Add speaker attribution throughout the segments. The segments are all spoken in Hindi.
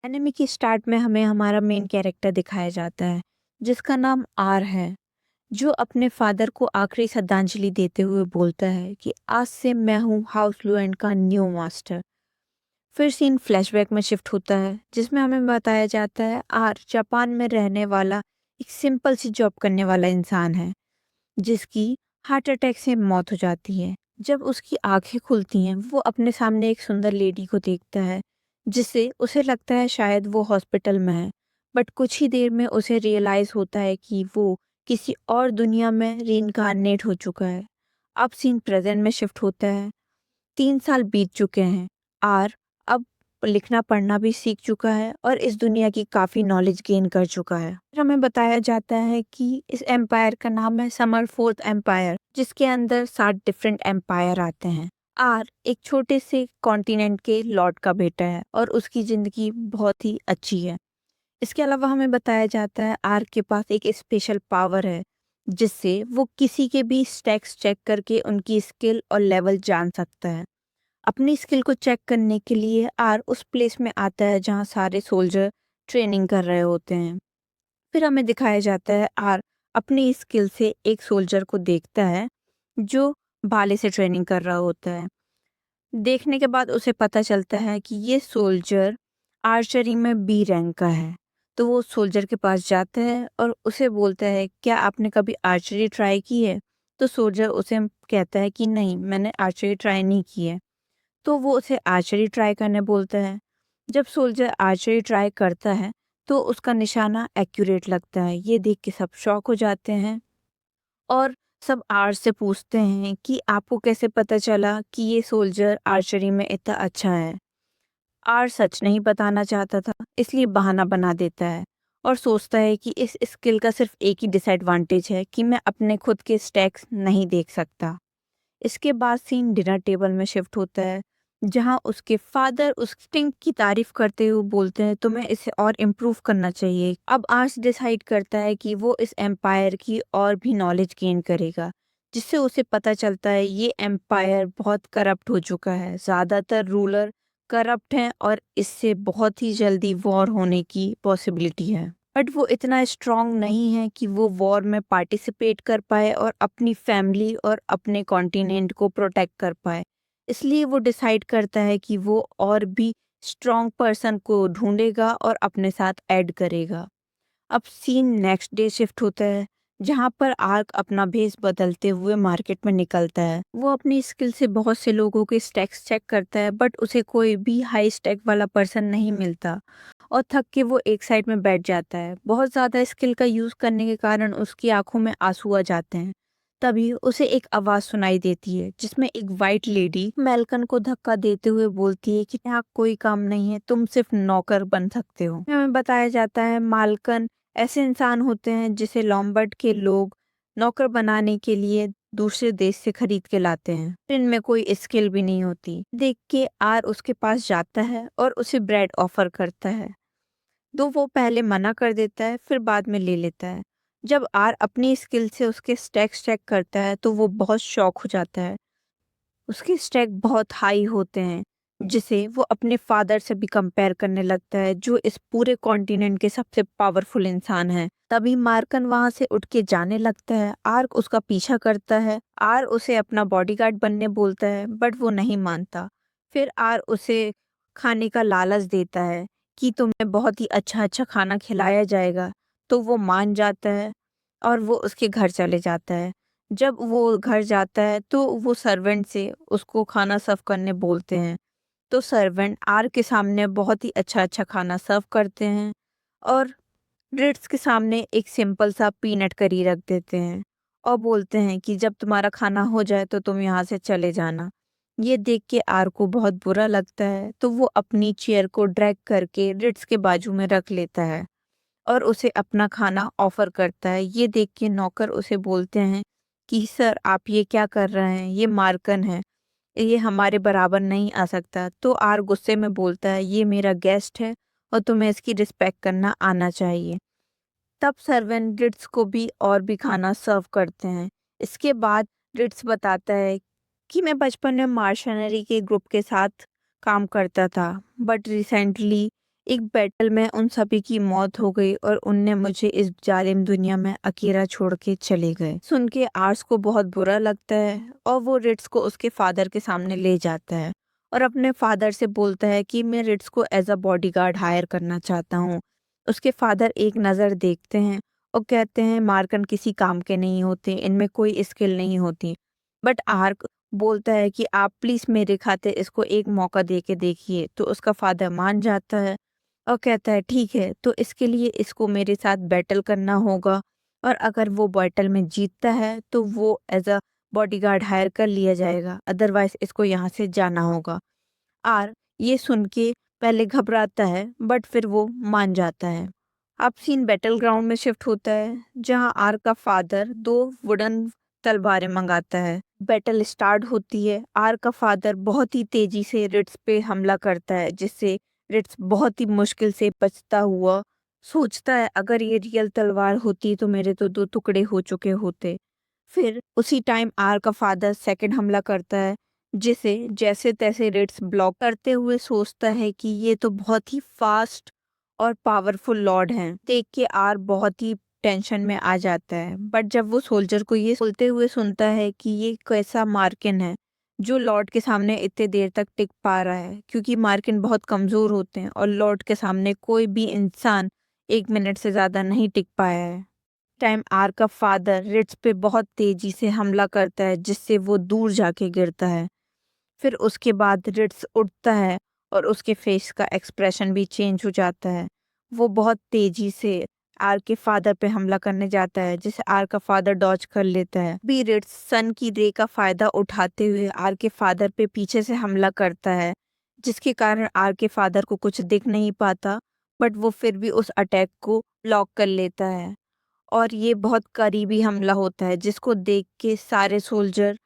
Speaker 1: एनिमे की स्टार्ट में हमें हमारा मेन कैरेक्टर दिखाया जाता है जिसका नाम आर है, जो अपने फादर को आखिरी श्रद्धांजलि देते हुए बोलता है कि आज से मैं हूँ हाउस लुएंड का न्यू मास्टर। फिर सीन फ्लैशबैक में शिफ्ट होता है जिसमें हमें बताया जाता है आर जापान में रहने वाला एक सिंपल सी जॉब करने वाला इंसान है जिसकी हार्ट अटैक से मौत हो जाती है। जब उसकी आंखें खुलती हैं वो अपने सामने एक सुंदर लेडी को देखता है जिससे उसे लगता है शायद वो हॉस्पिटल में है। बट कुछ ही देर में उसे रियलाइज होता है कि वो किसी और दुनिया में रीइंकार्नेट हो चुका है। अब सीन प्रेजेंट में शिफ्ट होता है। 3 साल बीत चुके हैं। आर अब लिखना पढ़ना भी सीख चुका है और इस दुनिया की काफ़ी नॉलेज गेन कर चुका है। फिर हमें बताया जाता है कि इस एम्पायर का नाम है समर फोर्थ एम्पायर, जिसके अंदर 7 डिफरेंट एम्पायर आते हैं। आर एक छोटे से कॉन्टिनेंट के लॉर्ड का बेटा है और उसकी ज़िंदगी बहुत ही अच्छी है। इसके अलावा हमें बताया जाता है आर के पास एक स्पेशल पावर है जिससे वो किसी के भी स्टैक्स चेक करके उनकी स्किल और लेवल जान सकता है। अपनी स्किल को चेक करने के लिए आर उस प्लेस में आता है जहाँ सारे सोल्जर ट्रेनिंग कर रहे होते हैं। फिर हमें दिखाया जाता है आर अपनी स्किल से एक सोल्जर को देखता है जो भाले से ट्रेनिंग कर रहा होता है। देखने के बाद उसे पता चलता है कि ये सोल्जर आर्चरी में बी रैंक का है। तो वो सोल्जर के पास जाता है और उसे बोलता है क्या आपने कभी आर्चरी ट्राई की है। तो सोल्जर उसे कहता है कि नहीं, मैंने आर्चरी ट्राई नहीं की है। तो वो उसे आर्चरी ट्राई करने बोलता है। जब सोल्जर आर्चरी ट्राई करता है तो उसका निशाना एक्यूरेट लगता है। ये देख के सब शॉक हो जाते हैं और सब आर से पूछते हैं कि आपको कैसे पता चला कि ये सोल्जर आर्चरी में इतना अच्छा है। आर सच नहीं बताना चाहता था, इसलिए बहाना बना देता है और सोचता है कि इस स्किल का सिर्फ एक ही डिसएडवांटेज है कि मैं अपने खुद के स्टैक्स नहीं देख सकता। इसके बाद सीन डिनर टेबल में शिफ्ट होता है जहां उसके फादर उस स्टिंग की तारीफ करते हुए बोलते हैं तुम्हें इसे और इम्प्रूव करना चाहिए। अब आर्स डिसाइड करता है कि वो इस एम्पायर की और भी नॉलेज गेन करेगा, जिससे उसे पता चलता है ये एम्पायर बहुत करप्ट हो चुका है। ज़्यादातर रूलर करप्ट हैं और इससे बहुत ही जल्दी वॉर होने की पॉसिबिलिटी है। बट वो इतना स्ट्रांग नहीं है कि वो वॉर में पार्टिसिपेट कर पाए और अपनी फैमिली और अपने कॉन्टिनेंट को प्रोटेक्ट कर पाए। इसलिए वो डिसाइड करता है कि वो और भी स्ट्रांग पर्सन को ढूंढेगा और अपने साथ ऐड करेगा। अब सीन नेक्स्ट डे शिफ्ट होता है जहाँ पर आर्क अपना भेस बदलते हुए मार्केट में निकलता है। वो अपनी स्किल से बहुत से लोगों के स्टैक्स चेक करता है बट उसे कोई भी हाई स्टैक वाला पर्सन नहीं मिलता और थक के वो एक साइड में बैठ जाता है। बहुत ज़्यादा स्किल का यूज़ करने के कारण उसकी आंखों में आंसू आ जाते हैं। तभी उसे एक आवाज़ सुनाई देती है जिसमें एक वाइट लेडी मेल्कन को धक्का देते हुए बोलती है कि यहाँ कोई काम नहीं है, तुम सिर्फ नौकर बन सकते हो। हमें बताया जाता है माल्कन ऐसे इंसान होते हैं जिसे लॉम्बार्ड के लोग नौकर बनाने के लिए दूसरे देश से खरीद के लाते हैं। इनमें कोई स्किल भी नहीं होती। देख के आर उसके पास जाता है और उसे ब्रेड ऑफर करता है। दो वो पहले मना कर देता है फिर बाद में ले लेता है। जब आर अपनी स्किल से उसके स्टैक्स चेक करता है तो वो बहुत शॉक हो जाता है। उसके स्टैक बहुत हाई होते हैं जिसे वो अपने फादर से भी कंपेयर करने लगता है जो इस पूरे कॉन्टिनेंट के सबसे पावरफुल इंसान हैं। तभी मार्कन वहां से उठ के जाने लगता है। आर्क उसका पीछा करता है। आर उसे अपना बॉडीगार्ड बनने बोलता है बट वो नहीं मानता। फिर आर उसे खाने का लालच देता है कि तुम्हें बहुत ही अच्छा अच्छा खाना खिलाया जाएगा। तो वो मान जाता है और वो उसके घर चले जाता है। जब वो घर जाता है तो वो सर्वेंट से उसको खाना सर्व करने बोलते हैं। तो सर्वेंट आर के सामने बहुत ही अच्छा अच्छा खाना सर्व करते हैं और ब्रिट्स के सामने एक सिंपल सा पीनट करी रख देते हैं और बोलते हैं कि जब तुम्हारा खाना हो जाए तो तुम यहाँ से चले जाना। ये देख के आर को बहुत बुरा लगता है तो वो अपनी चेयर को ड्रैग करके रिट्स के बाजू में रख लेता है और उसे अपना खाना ऑफर करता है। ये देख के नौकर उसे बोलते हैं कि सर आप ये क्या कर रहे हैं, ये मार्कन है, ये हमारे बराबर नहीं आ सकता। तो आर गुस्से में बोलता है ये मेरा गेस्ट है और तुम्हें इसकी रिस्पेक्ट करना आना चाहिए। तब सर्वेंट रिट्स को भी और भी खाना सर्व करते हैं। इसके बाद रिट्स बताता है कि मैं बचपन में मार्शनरी के ग्रुप के साथ काम करता था बट रिसेंटली एक बैटल में उन सभी की मौत हो गई और उनने मुझे इस जालिम दुनिया में अकेला छोड़ के चले गए। सुन के आर्स को बहुत बुरा लगता है और वो रिट्स को उसके फादर के सामने ले जाता है और अपने फादर से बोलता है कि मैं रिट्स को एज अ बॉडीगार्ड हायर करना चाहता हूँ। उसके फादर एक नज़र देखते हैं और कहते हैं मार्कन किसी काम के नहीं होते, इनमें कोई स्किल नहीं होती। बट आर्क बोलता है कि आप प्लीज़ मेरे खातिर इसको एक मौका दे के देखिए। तो उसका फादर मान जाता है और कहता है ठीक है, तो इसके लिए इसको मेरे साथ बैटल करना होगा और अगर वो बैटल में जीतता है तो वो एज अ बॉडीगार्ड हायर कर लिया जाएगा, अदरवाइज इसको यहाँ से जाना होगा। आर ये सुन के पहले घबराता है बट फिर वो मान जाता है। अब सीन बैटल ग्राउंड में शिफ्ट होता है जहाँ आर का फादर 2 वुडन तलवारें मंगाता है। बैटल स्टार्ट होती है। आर का फादर बहुत ही तेजी से रिट्स पे हमला करता है जिससे रिट्स बहुत ही मुश्किल से बचता हुआ सोचता है अगर ये रियल तलवार होती तो मेरे तो 2 टुकड़े हो चुके होते। फिर उसी टाइम आर का फादर सेकंड हमला करता है जिसे जैसे तैसे रिट्स ब्लॉक करते हुए सोचता है कि ये तो बहुत ही फास्ट और पावरफुल लॉर्ड हैं। देख के आर बहुत ही टेंशन में आ जाता है बट जब वो सोल्जर को ये बोलते हुए सुनता है कि ये कैसा मार्किन है जो लॉर्ड के सामने इतने देर तक टिक पा रहा है, क्योंकि मार्किन बहुत कमज़ोर होते हैं और लॉर्ड के सामने कोई भी इंसान 1 मिनट से ज़्यादा नहीं टिक पाया है। टाइम आर का फादर रिट्स पे बहुत तेजी से हमला करता है जिससे वो दूर जाके गिरता है। फिर उसके बाद रिट्स उठता है और उसके फेस का एक्सप्रेशन भी चेंज हो जाता है। वो बहुत तेजी से आर के फादर पे हमला करने जाता है जिसे आर का फादर डॉज कर लेता है। बी रिट्स सन की रे का फायदा उठाते हुए आर के फादर पे पीछे से हमला करता है जिसके कारण आर के फादर को कुछ दिख नहीं पाता बट वो फिर भी उस अटैक को ब्लॉक कर लेता है और ये बहुत करीबी हमला होता है जिसको देख के सारे सोल्जर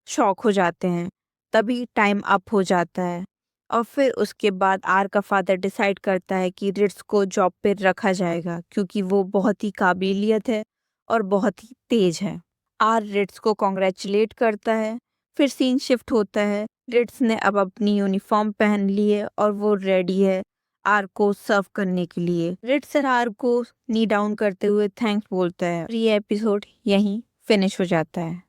Speaker 1: शॉक हो जाते हैं। तभी टाइम अप हो जाता है और फिर उसके बाद आर का फादर डिसाइड करता है कि रिट्स को जॉब पे रखा जाएगा क्योंकि वो बहुत ही काबिलियत है और बहुत ही तेज है। आर रिट्स को कॉन्ग्रेचुलेट करता है। फिर सीन शिफ्ट होता है। रिट्स ने अब अपनी यूनिफॉर्म पहन ली है और वो रेडी है आर को सर्व करने के लिए। रिट्स आर को नी डाउन करते हुए थैंक्स बोलता है। ये एपिसोड यहीं फिनिश हो जाता है।